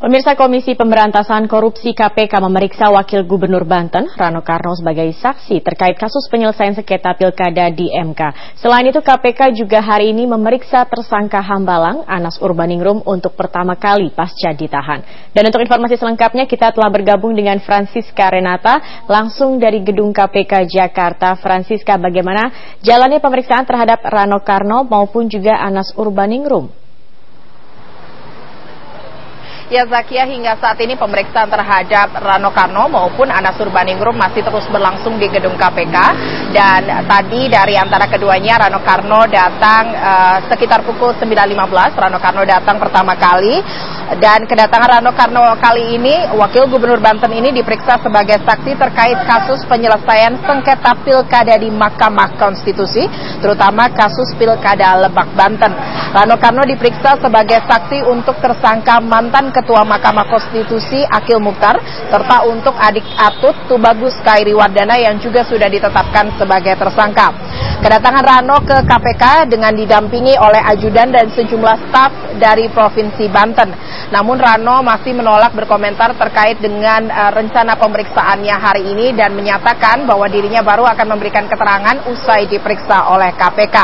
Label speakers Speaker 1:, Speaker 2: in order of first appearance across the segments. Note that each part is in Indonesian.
Speaker 1: Pemirsa, Komisi Pemberantasan Korupsi KPK memeriksa Wakil Gubernur Banten, Rano Karno, sebagai saksi terkait kasus penyelesaian sengketa pilkada di MK. Selain itu, KPK juga hari ini memeriksa tersangka Hambalang, Anas Urbaningrum, untuk pertama kali pasca ditahan. Dan untuk informasi selengkapnya, kita telah bergabung dengan Francisca Renata, langsung dari Gedung KPK Jakarta. Francisca, bagaimana jalannya pemeriksaan terhadap Rano Karno maupun juga Anas Urbaningrum?
Speaker 2: Ya, Zakia, hingga saat ini pemeriksaan terhadap Rano Karno maupun Anas Urbaningrum masih terus berlangsung di gedung KPK. Dan tadi dari antara keduanya, Rano Karno datang sekitar pukul 9.15. Rano Karno datang pertama kali. Dan kedatangan Rano Karno kali ini, Wakil Gubernur Banten ini diperiksa sebagai saksi terkait kasus penyelesaian sengketa pilkada di Mahkamah Konstitusi, terutama kasus pilkada Lebak, Banten. Rano Karno diperiksa sebagai saksi untuk tersangka mantan Ketua Mahkamah Konstitusi Akil Mukhtar, serta untuk adik Atut Tubagus Khairi Wardana yang juga sudah ditetapkan sebagai tersangka. Kedatangan Rano ke KPK dengan didampingi oleh ajudan dan sejumlah staf dari Provinsi Banten. Namun Rano masih menolak berkomentar terkait dengan rencana pemeriksaannya hari ini dan menyatakan bahwa dirinya baru akan memberikan keterangan usai diperiksa oleh KPK.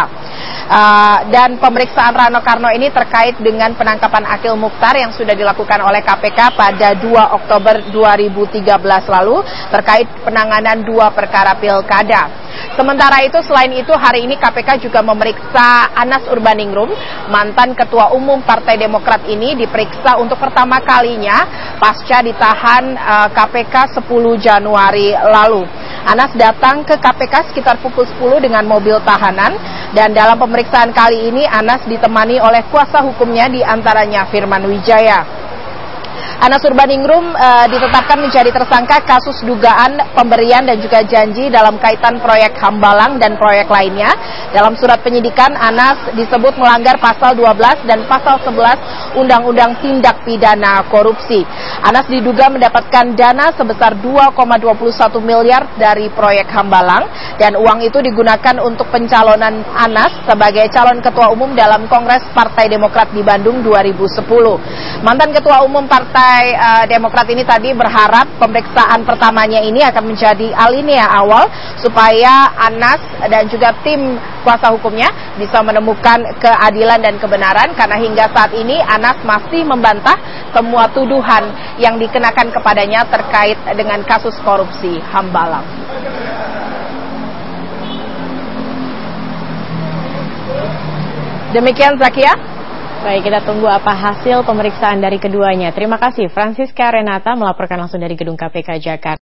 Speaker 2: Dan pemeriksaan Rano Karno ini terkait dengan penangkapan Akil Mukhtar yang sudah dilakukan oleh KPK pada 2 Oktober 2013 lalu terkait penanganan 2 perkara pilkada. Sementara itu, selain itu, hari ini KPK juga memeriksa Anas Urbaningrum, mantan Ketua Umum Partai Demokrat ini diperiksa untuk pertama kalinya pasca ditahan KPK 10 Januari lalu. Anas datang ke KPK sekitar pukul 10 dengan mobil tahanan, dan dalam pemeriksaan kali ini Anas ditemani oleh kuasa hukumnya, diantaranya Firman Wijaya. Anas Urbaningrum ditetapkan menjadi tersangka kasus dugaan pemberian dan juga janji dalam kaitan proyek Hambalang dan proyek lainnya. Dalam surat penyidikan, Anas disebut melanggar pasal 12 dan pasal 11 Undang-Undang Tindak Pidana Korupsi. Anas diduga mendapatkan dana sebesar 2,21 miliar dari proyek Hambalang, dan uang itu digunakan untuk pencalonan Anas sebagai calon ketua umum dalam Kongres Partai Demokrat di Bandung 2010. Mantan Ketua Umum Partai Demokrat ini tadi berharap pemeriksaan pertamanya ini akan menjadi alinea awal supaya Anas dan juga tim kuasa hukumnya bisa menemukan keadilan dan kebenaran, karena hingga saat ini Anas masih membantah semua tuduhan yang dikenakan kepadanya terkait dengan kasus korupsi Hambalang. Demikian, Zakia.
Speaker 1: Baik, kita tunggu apa hasil pemeriksaan dari keduanya. Terima kasih, Francisca Renata melaporkan langsung dari Gedung KPK Jakarta.